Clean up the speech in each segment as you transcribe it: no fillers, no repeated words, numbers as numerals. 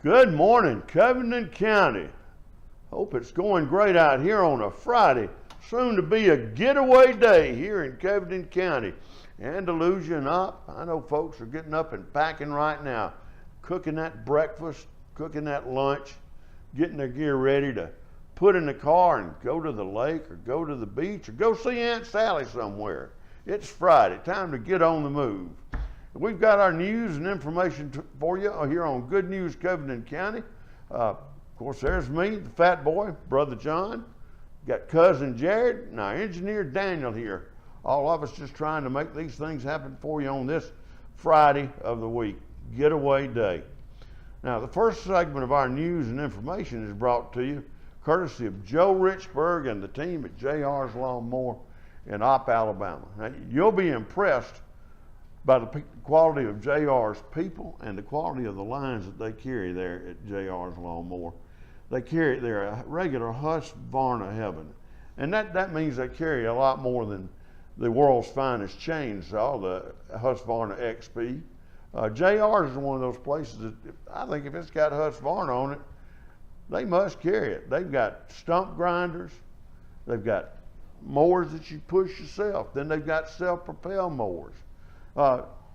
Good morning, Covington County. Hope it's going great out here on a Friday. Soon to be a getaway day here in Covington County. Andalusia and up. I know folks are getting up and packing right now, cooking that breakfast, cooking that lunch, getting their gear ready to put in the car and go to the lake or go to the beach or go see Aunt Sally somewhere. It's Friday, time to get on the move. We've got our news and information for you here on Good News Covington County. Of course, there's me, the fat boy, Brother John. Got cousin Jared and our engineer Daniel here. All of us just trying to make these things happen for you on this Friday of the week, getaway day. Now, the first segment of our news and information is brought to you courtesy of Joe Richburg and the team at JR's Lawnmower in Opp, Alabama. Now, you'll be impressed by the quality of JR's people and the quality of the lines that they carry there at JR's Lawnmower. They carry, they're a regular Husqvarna heaven. And that means they carry a lot more than the world's finest chainsaw, the Husqvarna XP. JR's is one of those places that I think if it's got Husqvarna on it, they must carry it. They've got stump grinders, they've got mowers that you push yourself, then they've got self-propel mowers.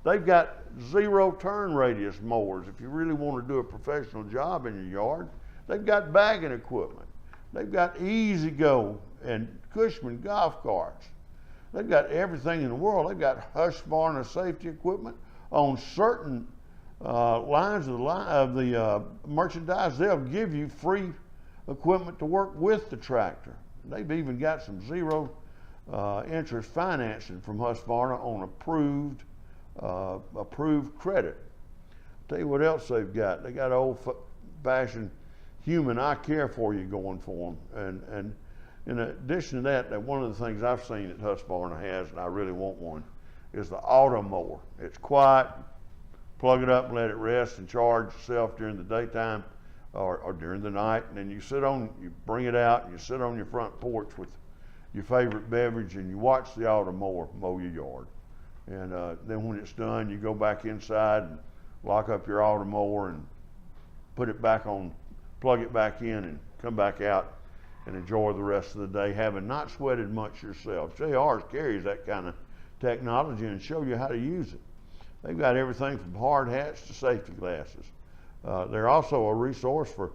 They've got zero turn radius mowers if you really want to do a professional job in your yard. They've got bagging equipment. They've got Easy Go and Cushman golf carts. They've got everything in the world. They've got Husqvarna safety equipment on certain lines of the merchandise. They'll give you free equipment to work with the tractor. They've even got some zero interest financing from Husqvarna on approved credit. Tell you what else they've got. They got old-fashioned human I care for you going for them. And in addition to that, one of the things I've seen that Husqvarna has, and I really want one, is the auto mower. It's quiet. Plug it up and let it rest and charge itself during the daytime or during the night. And then you bring it out and you sit on your front porch with your favorite beverage and you watch the auto mower mow your yard. And then when it's done, you go back inside and lock up your auto mower and put it back on, plug it back in and come back out and enjoy the rest of the day, having not sweated much yourself. JR's carries that kind of technology and show you how to use it. They've got everything from hard hats to safety glasses. They're also a resource for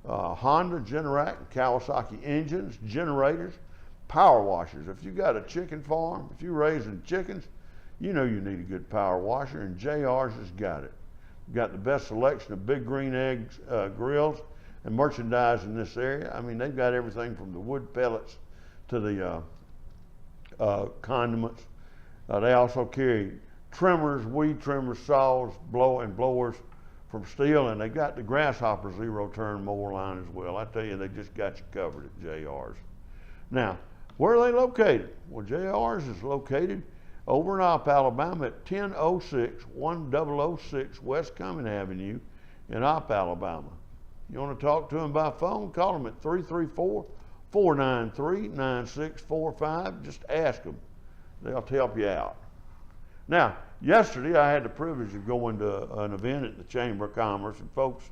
Honda, Generac, and Kawasaki engines, generators, power washers. If you got a chicken farm, if you're raising chickens, you know you need a good power washer, and JR's has got it. Got the best selection of Big Green Eggs grills and merchandise in this area. I mean, they've got everything from the wood pellets to the condiments. They also carry trimmers, weed trimmers, saws, blowers from Steel, and they got the Grasshopper zero-turn mower line as well. I tell you, they just got you covered at JR's. Now, where are they located? Well, JR's is located over in Opp, Alabama at 1006 West Cumming Avenue in Opp, Alabama. You want to talk to them by phone? Call them at 334-493-9645. Just ask them. They'll help you out. Now, yesterday I had the privilege of going to an event at the Chamber of Commerce, and folks,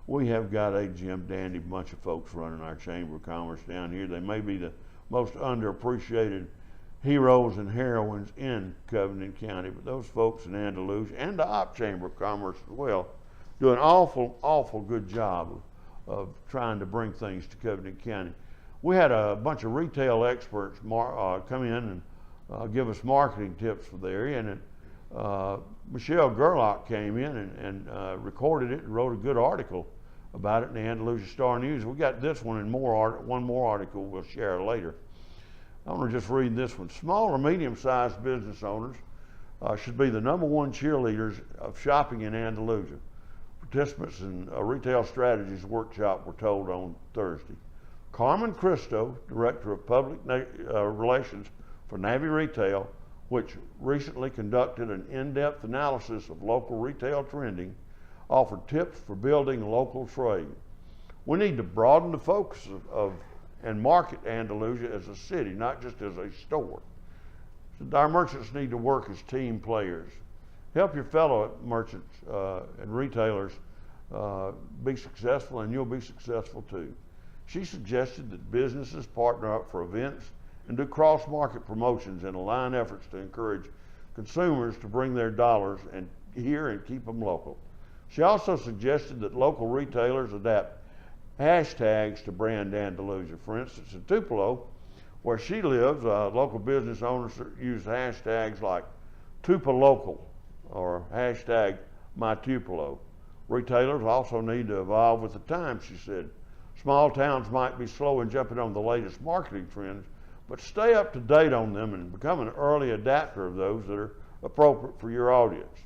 we have got a Jim Dandy bunch of folks running our Chamber of Commerce down here. They may be the most underappreciated heroes and heroines in Covington County, but those folks in Andalusia and the Opp Chamber of Commerce as well do an awful good job of trying to bring things to Covington County. We had a bunch of retail experts come in and give us marketing tips for the area, and Michelle Gerlach came in and recorded it and wrote a good article about it in the Andalusia Star News. We got this one and one more article we'll share later. I want to just read this one. Small or medium-sized business owners should be the #1 cheerleaders of shopping in Andalusia. Participants in a retail strategies workshop were told on Thursday. Carmen Cristo, Director of Public Relations for Navy Retail, which recently conducted an in-depth analysis of local retail trending, offered tips for building local trade. We need to broaden the focus and market Andalusia as a city, not just as a store. So our merchants need to work as team players. Help your fellow merchants and retailers be successful, and you'll be successful too. She suggested that businesses partner up for events and do cross-market promotions and align efforts to encourage consumers to bring their dollars and here and keep them local. She also suggested that local retailers adapt hashtags to brand Andalusia. For instance, in Tupelo, where she lives, local business owners use hashtags like Tupalocal or hashtag MyTupelo. Retailers also need to evolve with the times, she said. Small towns might be slow in jumping on the latest marketing trends, but stay up to date on them and become an early adapter of those that are appropriate for your audience.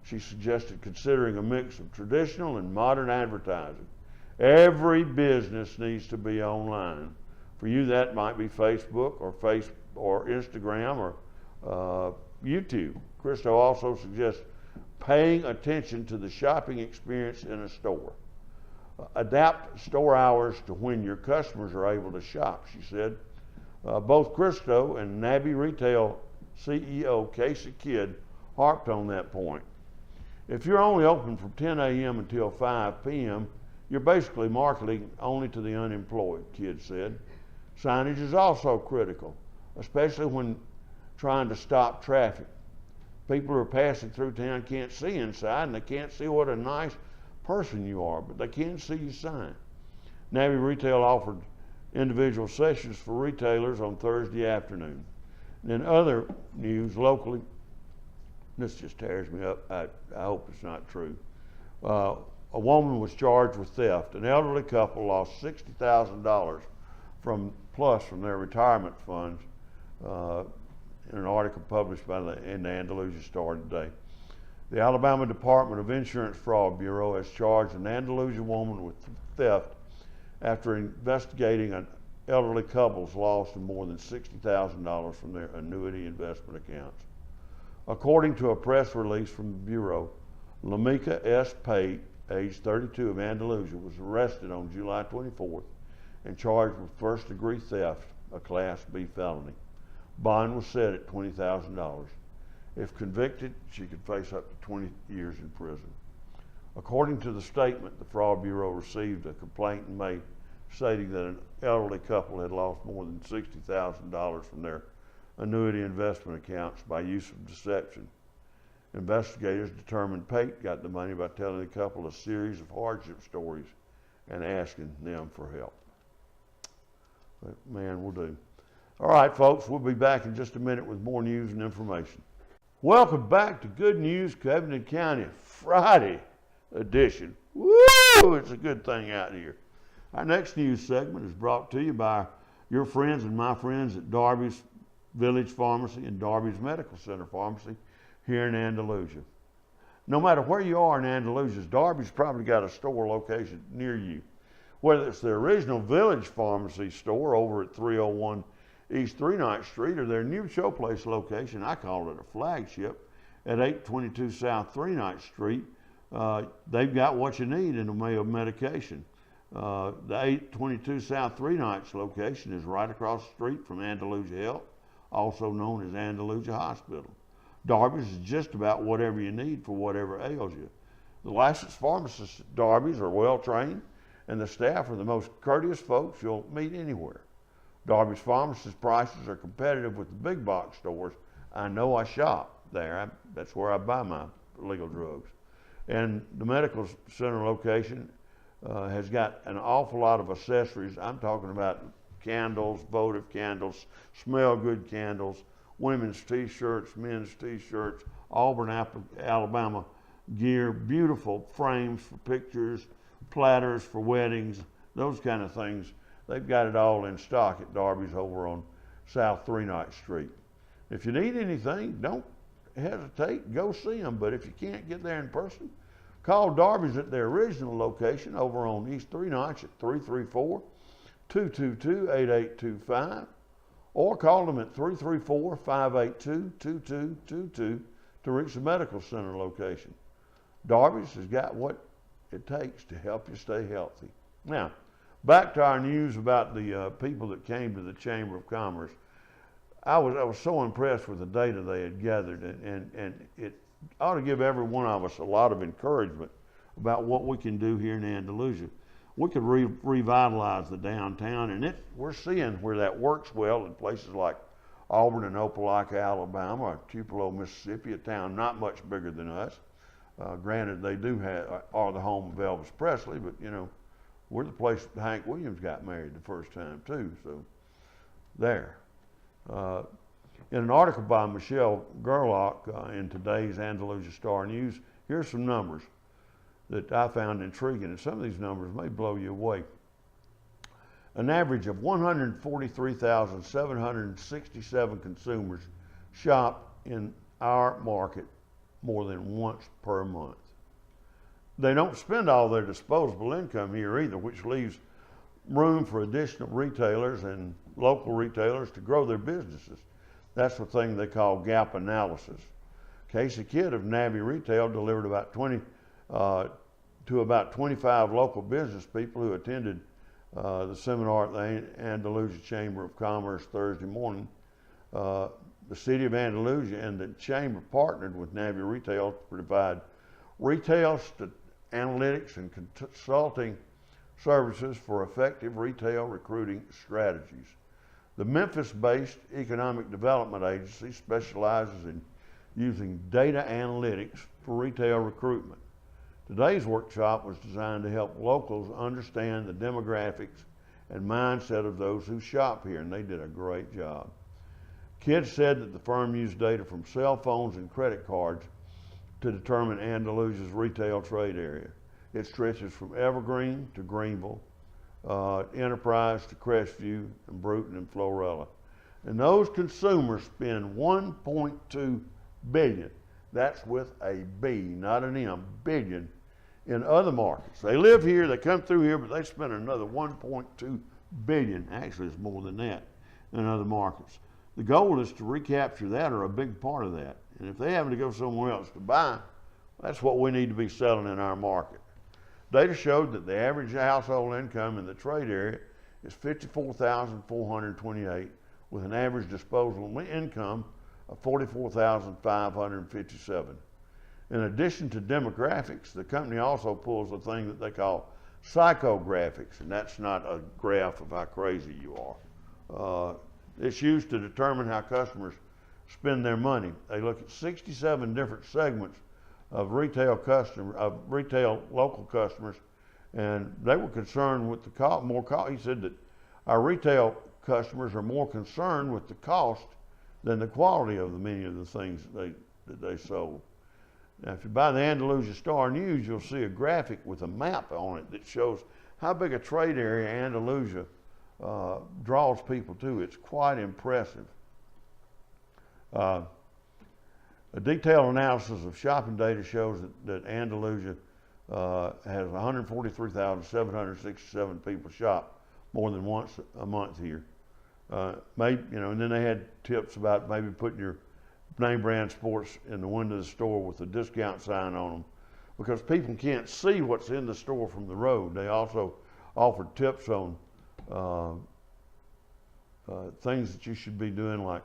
She suggested considering a mix of traditional and modern advertising. Every business needs to be online. For you, that might be Facebook or Instagram or YouTube. Christo also suggests paying attention to the shopping experience in a store. Adapt store hours to when your customers are able to shop, she said. Both Christo and Nabby Retail CEO Casey Kidd harped on that point. If you're only open from 10 a.m. until 5 p.m., you're basically marketing only to the unemployed, Kidd said. Signage is also critical, especially when trying to stop traffic. People who are passing through town can't see inside, and they can't see what a nice person you are, but they can see your sign. Navy Retail offered individual sessions for retailers on Thursday afternoon. And in other news locally, this just tears me up. I hope it's not true. A woman was charged with theft. An elderly couple lost $60,000 from their retirement funds in an article published in the Andalusia Star today. The Alabama Department of Insurance Fraud Bureau has charged an Andalusia woman with theft after investigating an elderly couple's loss of more than $60,000 from their annuity investment accounts. According to a press release from the Bureau, Lamika S. Pate, age 32 of Andalusia, was arrested on July 24th and charged with first-degree theft, a Class B felony. Bond was set at $20,000. If convicted, she could face up to 20 years in prison. According to the statement, the Fraud Bureau received a complaint in May stating that an elderly couple had lost more than $60,000 from their annuity investment accounts by use of deception. Investigators determined Pate got the money by telling the couple a series of hardship stories and asking them for help. But man, will do. All right, folks, we'll be back in just a minute with more news and information. Welcome back to Good News Covington County, Friday edition. Woo! It's a good thing out here. Our next news segment is brought to you by your friends and my friends at Darby's Village Pharmacy and Darby's Medical Center Pharmacy here in Andalusia. No matter where you are in Andalusia, Darby's probably got a store location near you. Whether it's the original Village Pharmacy store over at 301 East 3 Night Street or their new Showplace location, I call it a flagship, at 822 South 3 Night Street, they've got what you need in the way of medication. The 822 South 3 Nights location is right across the street from Andalusia Health, also known as Andalusia Hospital. Darby's is just about whatever you need for whatever ails you. The licensed pharmacists at Darby's are well trained, and the staff are the most courteous folks you'll meet anywhere. Darby's pharmacist prices are competitive with the big box stores. I know, I shop there. That's where I buy my legal drugs. And the medical center location has got an awful lot of accessories. I'm talking about candles, votive candles, smell good candles, women's t-shirts, men's t-shirts, Auburn, Alabama gear, beautiful frames for pictures, platters for weddings, those kind of things. They've got it all in stock at Darby's over on South 3 Night Street. If you need anything, don't hesitate, go see them. But if you can't get there in person, call Darby's at their original location over on East 3 Nights at 334-222-8825, or call them at 334-582-2222 to reach the medical center location. Darby's has got what it takes to help you stay healthy. Now, back to our news about the people that came to the Chamber of Commerce. I was so impressed with the data they had gathered, and it ought to give every one of us a lot of encouragement about what we can do here in Andalusia. We could revitalize the downtown, and we're seeing where that works well in places like Auburn and Opelika, Alabama, or Tupelo, Mississippi, a town not much bigger than us. Granted, they are the home of Elvis Presley, but we're the place that Hank Williams got married the first time too. So there. In an article by Michelle Gerlach in today's Andalusia Star News, here's some numbers that I found intriguing, and some of these numbers may blow you away. An average of 143,767 consumers shop in our market more than once per month. They don't spend all their disposable income here either, which leaves room for additional retailers and local retailers to grow their businesses. That's the thing they call gap analysis. Casey Kidd of Navy Retail delivered to about 25 local business people who attended the seminar at the Andalusia Chamber of Commerce Thursday morning. The city of Andalusia and the chamber partnered with Navy Retail to provide retail analytics and consulting services for effective retail recruiting strategies. The Memphis-based Economic Development Agency specializes in using data analytics for retail recruitment. Today's workshop was designed to help locals understand the demographics and mindset of those who shop here, and they did a great job. Kidd said that the firm used data from cell phones and credit cards to determine Andalusia's retail trade area. It stretches from Evergreen to Greenville, Enterprise to Crestview, and Bruton and Florella. And those consumers spend $1.2 billion, that's with a B, not an M, billion, in other markets. They live here, they come through here, but they spend another $1.2 billion, actually it's more than that, in other markets. The goal is to recapture that, or a big part of that. And if they happen to go somewhere else to buy, that's what we need to be selling in our market. Data showed that the average household income in the trade area is $54,428, with an average disposable income of $44,557. In addition to demographics, the company also pulls a thing that they call psychographics, and that's not a graph of how crazy you are. It's used to determine how customers spend their money. They look at 67 different segments of retail local customers, and they were concerned with the cost. He said that our retail customers are more concerned with the cost than the quality of many of the things that they sold. Now, if you buy the Andalusia Star News, you'll see a graphic with a map on it that shows how big a trade area Andalusia draws people to. It's quite impressive. A detailed analysis of shopping data shows that Andalusia has 143,767 people shop more than once a month here. And then they had tips about maybe putting your name brand sports in the window of the store with a discount sign on them, because people can't see what's in the store from the road. They also offered tips on things that you should be doing, like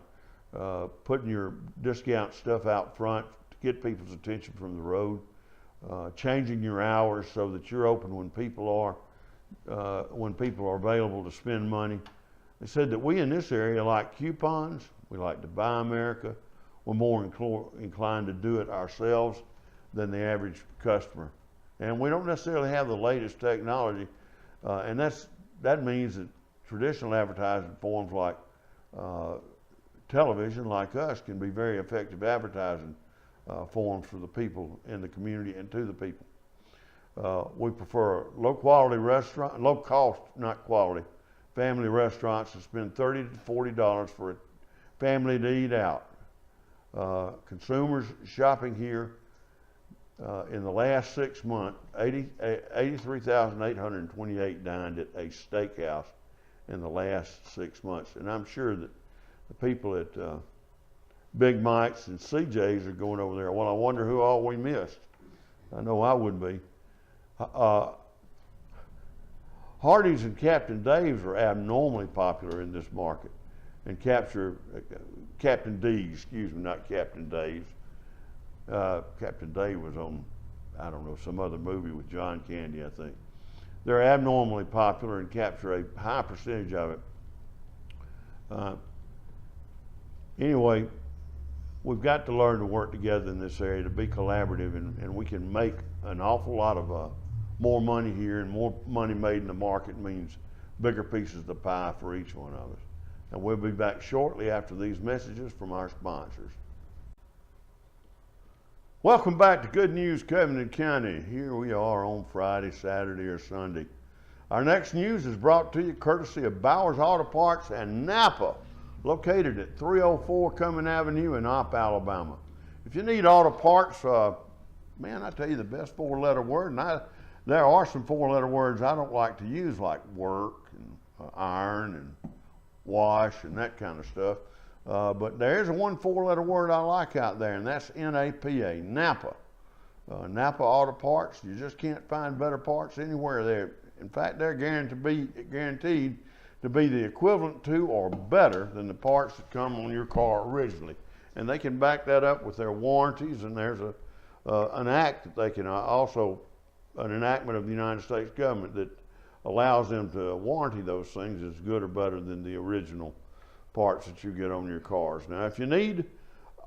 putting your discount stuff out front to get people's attention from the road, changing your hours so that you're open when people are available to spend money. They said that we in this area like coupons, we like to buy America, we're more inclined to do it ourselves than the average customer. And we don't necessarily have the latest technology, and that means that traditional advertising forms like television, like us, can be very effective advertising forms for the people in the community and to the people. We prefer low cost, not quality, family restaurants that spend $30 to $40 for a family to eat out. Consumers shopping here in the last 6 months, 83,828 dined at a steakhouse in the last 6 months. And I'm sure that the people at Big Mike's and CJ's are going over there. Well, I wonder who all we missed. I know I would be. Hardee's and Captain Dave's are abnormally popular in this market, and Captain D's, excuse me, not Captain Dave's. Captain Dave was on I don't know, some other movie with John Candy, I think. They're abnormally popular and capture a high percentage of it. Anyway, we've got to learn to work together in this area, to be collaborative, and we can make an awful lot of more money here, and more money made in the market means bigger pieces of the pie for each one of us. And we'll be back shortly after these messages from our sponsors. Welcome back to Good News Covington County. Here we are on Friday, Saturday, or Sunday. Our next news is brought to you courtesy of Bowers Auto Parts and Napa, located at 304 Cumming Avenue in Opp, Alabama. If you need auto parts, man, I tell you the best four-letter word, and there are some four-letter words I don't like to use, like work and iron and wash and that kind of stuff. But there's one four-letter word I like out there, and that's N-A-P-A, Napa. Napa Auto Parts, you just can't find better parts anywhere there. In fact, they're guaranteed to be the equivalent to or better than the parts that come on your car originally. And they can back that up with their warranties, and there's an act that they can also, an enactment of the United States government that allows them to warranty those things as good or better than the original parts that you get on your cars. Now, if you need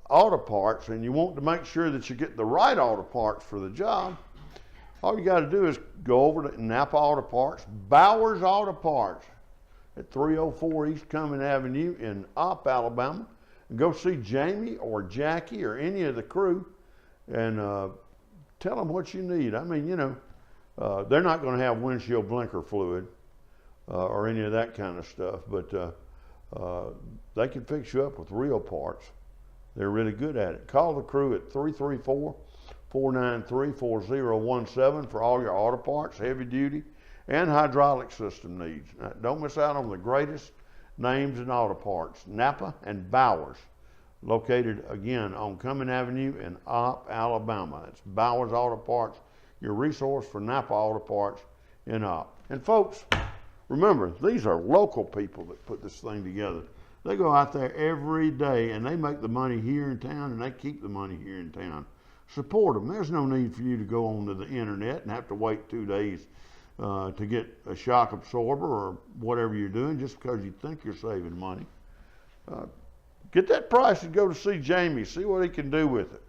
auto parts and you want to make sure that you get the right auto parts for the job, all you got to do is go over to Napa Auto Parts, Bowers Auto Parts at 304 East Cumming Avenue in Opp, Alabama, and go see Jamie or Jackie or any of the crew and tell them what you need. I mean, you know, they're not going to have windshield blinker fluid or any of that kind of stuff, but they can fix you up with real parts. They're really good at it. Call the crew at 334-493-4017 for all your auto parts, heavy duty, and hydraulic system needs. Now, don't miss out on the greatest names in auto parts, Napa and Bowers, located again on Cumming Avenue in Opp, Alabama. It's Bowers Auto Parts, your resource for Napa Auto Parts in Opp. And folks, remember, these are local people that put this thing together. They go out there every day and they make the money here in town, and they keep the money here in town. Support them. There's no need for you to go onto the internet and have to wait 2 days to get a shock absorber or whatever you're doing just because you think you're saving money. Get that price and go to see Jamie, see what he can do with it.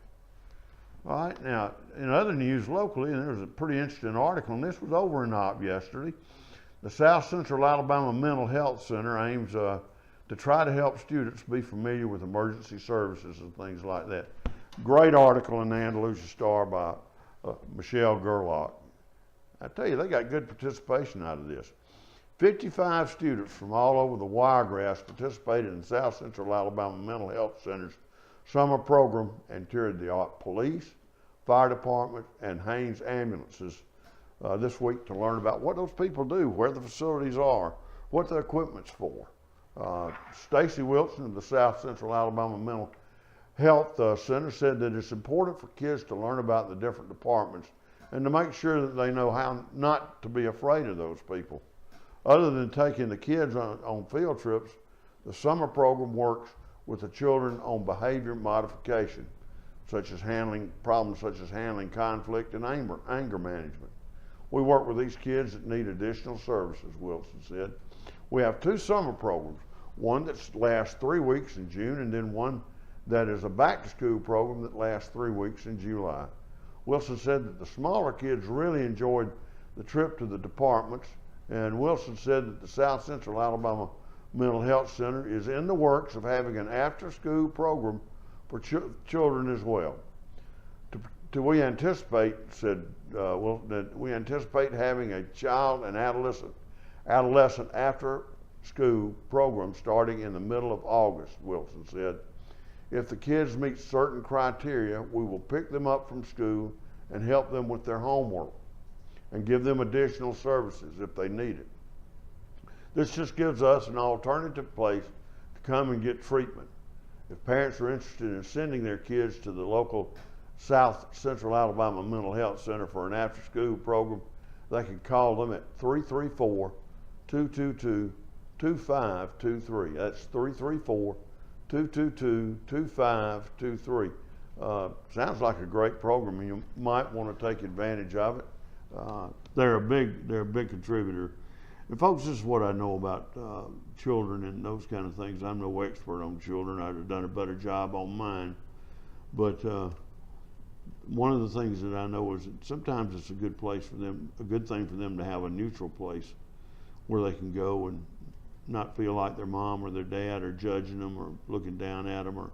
All right, now, in other news locally, and there was a pretty interesting article, and this was over in Opp yesterday. The South Central Alabama Mental Health Center aims to try to help students be familiar with emergency services and things like that. Great article in the Andalusia Star by Michelle Gerlach. I tell you, they got good participation out of this. 55 students from all over the Wiregrass participated in South Central Alabama Mental Health Center's summer program and toured the police, fire department, and Haynes ambulances this week to learn about what those people do, where the facilities are, what the equipment's for. Stacy Wilson of the South Central Alabama Mental Health Center said that it's important for kids to learn about the different departments and to make sure that they know how not to be afraid of those people. Other than taking the kids on field trips, the summer program works with the children on behavior modification, such as handling conflict and anger management. We work with these kids that need additional services, Wilson said. We have 2 summer programs, one that lasts 3 weeks in June, and then one that is a back-to-school program that lasts 3 weeks in July. Wilson said that the smaller kids really enjoyed the trip to the departments, and Wilson said that the South Central Alabama Mental Health Center is in the works of having an after-school program for children as well. We anticipate, said Wilson, that we anticipate having a child and adolescent after-school program starting in the middle of August, Wilson said. If the kids meet certain criteria, we will pick them up from school and help them with their homework and give them additional services if they need it. This just gives us an alternative place to come and get treatment. If parents are interested in sending their kids to the local South Central Alabama Mental Health Center for an after-school program, they can call them at 334-222-2523. That's 334-222-2523. Sounds like a great program. You might want to take advantage of it. They're a big contributor. And folks, this is what I know about children and those kind of things. I'm no expert on children. I'd have done a better job on mine. But one of the things that I know is that sometimes it's a good place for them, a good thing for them to have a neutral place where they can go and not feel like their mom or their dad are judging them or looking down at them or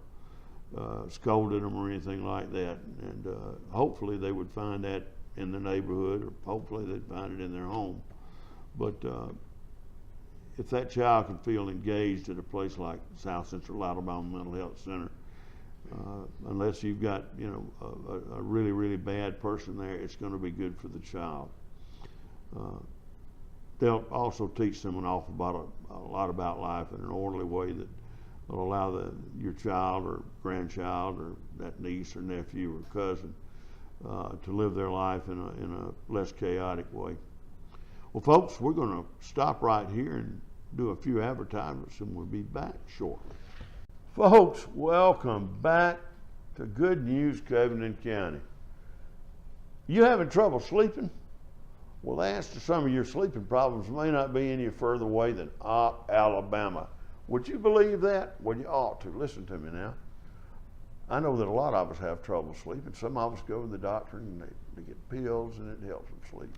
scolding them or anything like that. And hopefully they would find that in the neighborhood, or hopefully they'd find it in their home. But if that child can feel engaged at a place like South Central Alabama Mental Health Center, unless you've got, you know, a really, really bad person there, it's going to be good for the child. They'll also teach them a lot about life in an orderly way that will allow your child or grandchild or that niece or nephew or cousin to live their life in a less chaotic way. Well, folks, we're going to stop right here and do a few advertisements, and we'll be back shortly. Folks, welcome back to Good News Covington County. You having trouble sleeping? Well, the answer to some of your sleeping problems may not be any further away than Opp, Alabama. Would you believe that? Well, you ought to. Listen to me now. I know that a lot of us have trouble sleeping. Some of us go to the doctor and they get pills and it helps them sleep.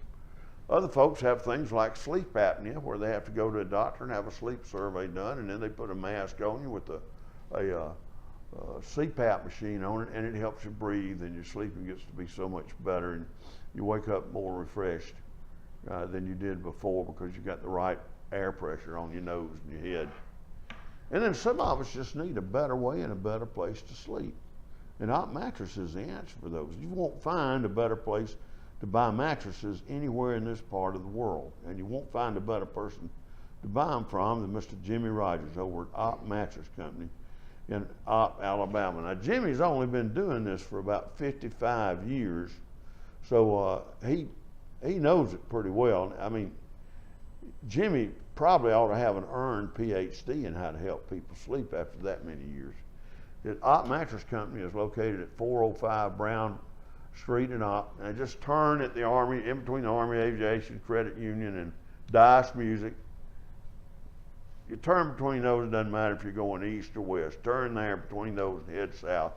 Other folks have things like sleep apnea, where they have to go to a doctor and have a sleep survey done, and then they put a mask on you with a CPAP machine on it, and it helps you breathe, and your sleeping gets to be so much better, and you wake up more refreshed than you did before because you got the right air pressure on your nose and your head. And then some of us just need a better way and a better place to sleep. And Opp Mattress is the answer for those. You won't find a better place to buy mattresses anywhere in this part of the world. And you won't find a better person to buy them from than Mr. Jimmy Rogers over at Opp Mattress Company in Opp, Alabama. Now, Jimmy's only been doing this for about 55 years, so he knows it pretty well. I mean, Jimmy probably ought to have an earned PhD in how to help people sleep after that many years. The Opp Mattress Company is located at 405 Brown Street in Opp, and just turn at the Army, in between the Army Aviation Credit Union and Dice Music. You turn between those, it doesn't matter if you're going east or west. Turn there between those and head south,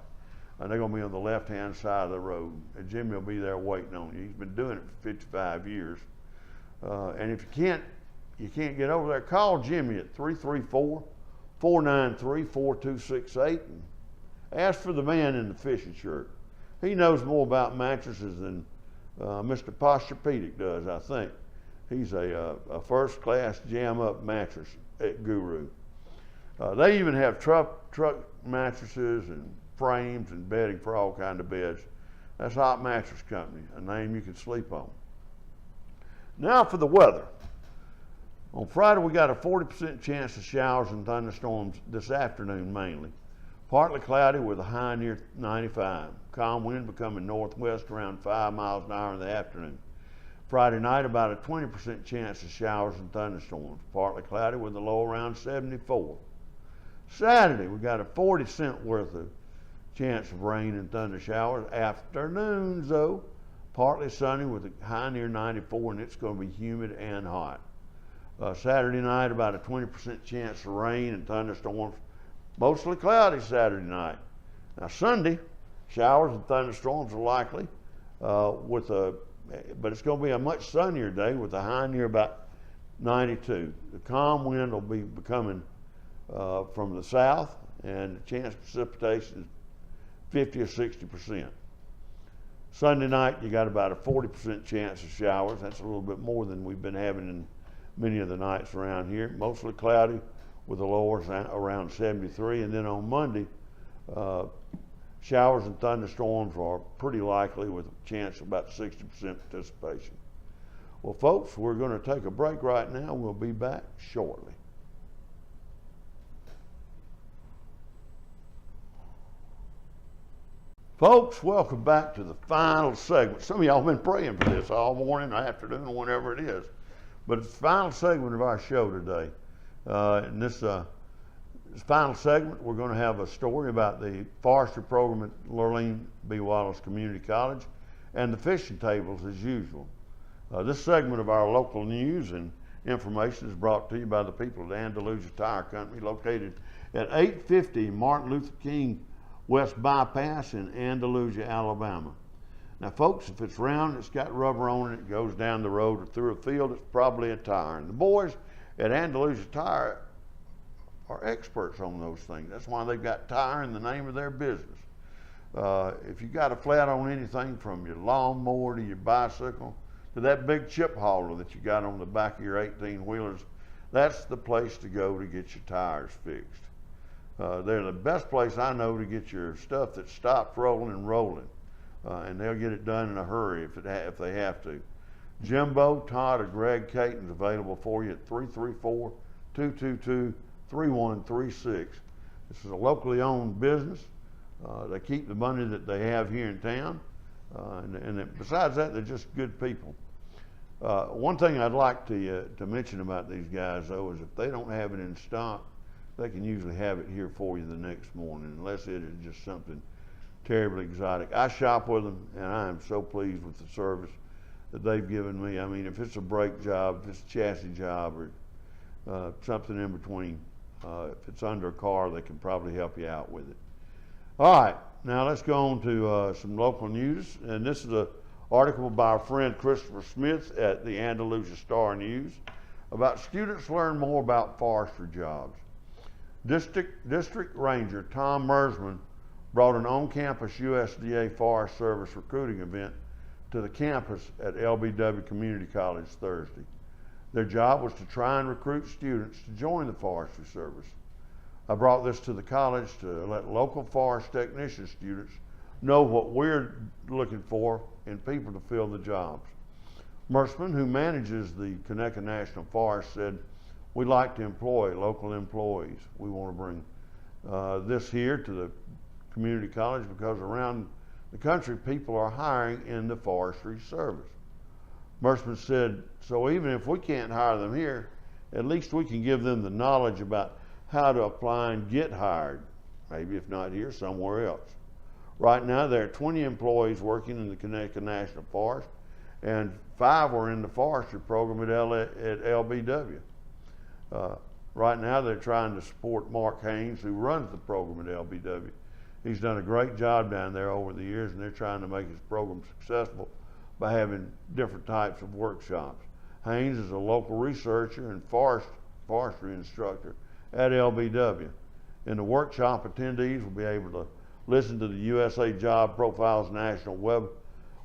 and they're going to be on the left-hand side of the road. And Jimmy will be there waiting on you. He's been doing it for 55 years. And if you can't get over there, call Jimmy at 334-493-4268 and ask for the man in the fishing shirt. He knows more about mattresses than Mr. Posturepedic does, I think. He's a first-class jam-up mattress guru. They even have truck mattresses and frames and bedding for all kinds of beds. That's Opp Mattress Company, a name you can sleep on. Now for the weather. On Friday, we got a 40% chance of showers and thunderstorms this afternoon mainly. Partly cloudy with a high near 95. Calm wind becoming northwest around 5 miles an hour in the afternoon. Friday night, about a 20% chance of showers and thunderstorms. Partly cloudy with a low around 74. Saturday, we got a 40% worth of chance of rain and thunder showers. Afternoons, though, partly sunny with a high near 94, and it's going to be humid and hot. Saturday night, about a 20% chance of rain and thunderstorms. Mostly cloudy Saturday night. Now Sunday, showers and thunderstorms are likely, but it's going to be a much sunnier day with a high near about 92. The calm wind will be coming from the south, and the chance of precipitation is 50 or 60%. Sunday night, you got about a 40% chance of showers. That's a little bit more than we've been having in many of the nights around here. Mostly cloudy with a low around 73. And then on Monday, showers and thunderstorms are pretty likely with a chance of about 60% participation. Well, folks, we're going to take a break right now. We'll be back shortly. Folks, welcome back to the final segment. Some of y'all have been praying for this all morning, afternoon, or whenever it is. But it's the final segment of our show today. And this This final segment, we're going to have a story about the forestry program at Lurleen B. Wallace Community College and the fishing tables as usual. This segment of our local news and information is brought to you by the people at Andalusia Tire Company, located at 850 Martin Luther King West Bypass in Andalusia, Alabama. Now folks, if it's round, it's got rubber on it, it goes down the road or through a field, it's probably a tire. And the boys at Andalusia Tire are experts on those things. That's why they've got tire in the name of their business. If you got a flat on anything from your lawnmower to your bicycle to that big chip hauler that you got on the back of your 18-wheelers, that's the place to go to get your tires fixed. They're the best place I know to get your stuff that stops rolling and rolling. And they'll get it done in a hurry if they have to. Jimbo, Todd, or Greg Caton's available for you at 334-222-3136. This is a locally owned business. They keep the money that they have here in town. And besides that, they're just good people. One thing I'd like to mention about these guys, though, is if they don't have it in stock, they can usually have it here for you the next morning, unless it is just something terribly exotic. I shop with them, and I am so pleased with the service that they've given me. I mean, if it's a brake job, if it's a chassis job, or something in between, if it's under a car, they can probably help you out with it. All right, now let's go on to some local news, and this is an article by our friend Christopher Smith at the Andalusia Star News about students learn more about forestry jobs. District Ranger Tom Mersman brought an on-campus USDA Forest Service recruiting event to the campus at LBW Community College Thursday. Their job was to try and recruit students to join the Forestry Service. I brought this to the college to let local forest technician students know what we're looking for in people to fill the jobs. Mersman, who manages the Conecuh National Forest, said, "We like to employ local employees. We want to bring this here to the community college because around the country people are hiring in the forestry service." Mersman said, "So even if we can't hire them here, at least we can give them the knowledge about how to apply and get hired, maybe if not here, somewhere else." Right now there are 20 employees working in the Conecuh National Forest, and 5 are in the forestry program at LBW. Right now they're trying to support Mark Haynes, who runs the program at LBW. He's done a great job down there over the years, and they're trying to make his program successful by having different types of workshops. Haynes is a local researcher and forestry instructor at LBW. In the workshop, attendees will be able to listen to the USA Job Profiles National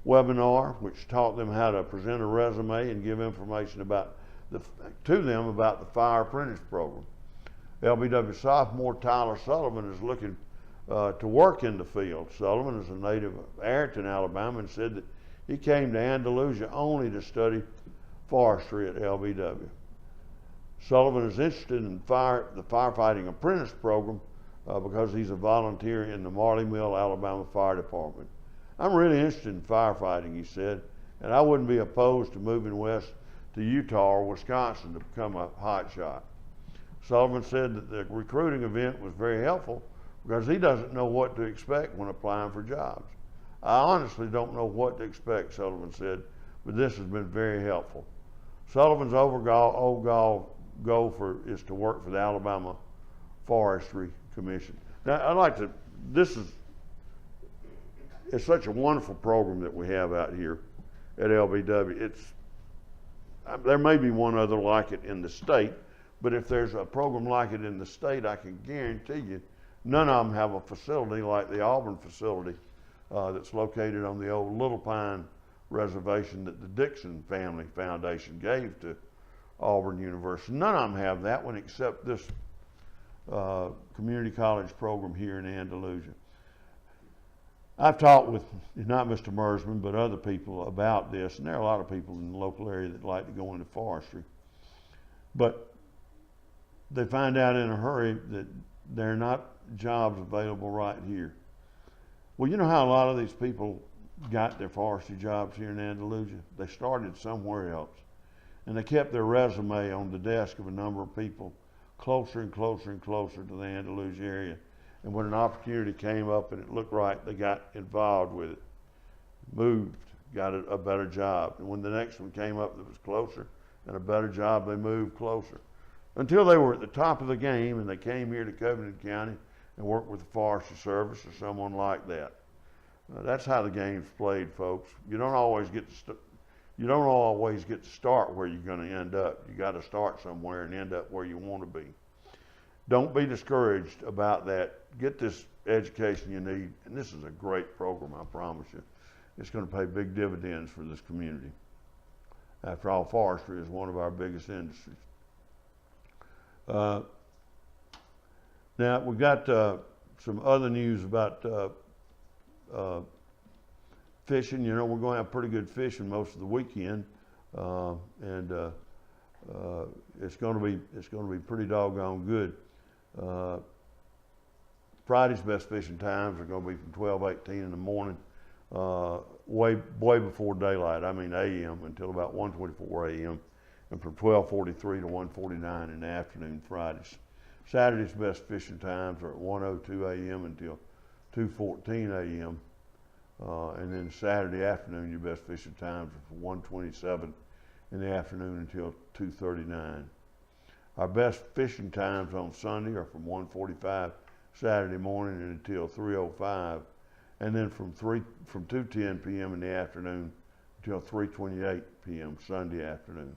webinar, which taught them how to present a resume and give information to them about the Fire Apprentice program. LBW sophomore Tyler Sullivan is looking to work in the field. Sullivan is a native of Ayrton, Alabama, and said that he came to Andalusia only to study forestry at LBW. Sullivan is interested in the firefighting apprentice program because he's a volunteer in the Marley Mill, Alabama Fire Department. "I'm really interested in firefighting," he said, "and I wouldn't be opposed to moving west to Utah or Wisconsin to become a hotshot." Sullivan said that the recruiting event was very helpful because he doesn't know what to expect when applying for jobs. "I honestly don't know what to expect," Sullivan said, "but this has been very helpful." Sullivan's overall goal is to work for the Alabama Forestry Commission. Now, it's such a wonderful program that we have out here at LBW. There may be one other like it in the state, but if there's a program like it in the state, I can guarantee you none of them have a facility like the Auburn facility that's located on the old Little Pine reservation that the Dixon Family Foundation gave to Auburn University. None of them have that one except this community college program here in Andalusia. I've talked with not Mr. Mersman, but other people about this, and there are a lot of people in the local area that like to go into forestry. But they find out in a hurry that there are not jobs available right here. Well, you know how a lot of these people got their forestry jobs here in Andalusia? They started somewhere else, and they kept their resume on the desk of a number of people closer and closer and closer to the Andalusia area. And when an opportunity came up and it looked right, they got involved with it, moved, got a better job. And when the next one came up that was closer and a better job, they moved closer. Until they were at the top of the game and they came here to Covington County and worked with the Forestry Service or someone like that. That's how the game's played, folks. You don't always get to start where you're going to end up. You got to start somewhere and end up where you want to be. Don't be discouraged about that. Get this education you need, and this is a great program, I promise you. It's going to pay big dividends for this community. After all, forestry is one of our biggest industries. Now, we've got some other news about fishing. You know, we're going to have pretty good fishing most of the weekend, and it's going to be pretty doggone good. Friday's best fishing times are going to be from 12:18 in the morning, way before daylight. I mean a.m. until about 1:24 a.m. and from 12:43 to 1:49 in the afternoon Fridays. Saturday's best fishing times are at 1:02 a.m. until 2:14 a.m. And then Saturday afternoon, your best fishing times are from 1:27 in the afternoon until 2:39. Our best fishing times on Sunday are from 1:45 Saturday morning until 3:05, and then from 2:10 p.m. in the afternoon until 3:28 p.m. Sunday afternoon.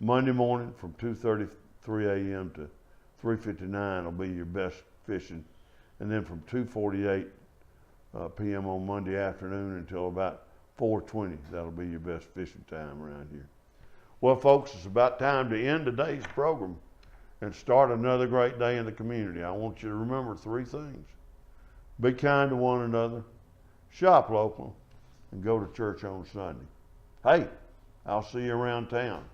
Monday morning from 2:33 a.m. to 3:59 will be your best fishing, and then from 2:48 p.m. on Monday afternoon until about 4:20, that'll be your best fishing time around here. Well, folks, it's about time to end today's program and start another great day in the community. I want you to remember 3 things. Be kind to one another, shop local, and go to church on Sunday. Hey, I'll see you around town.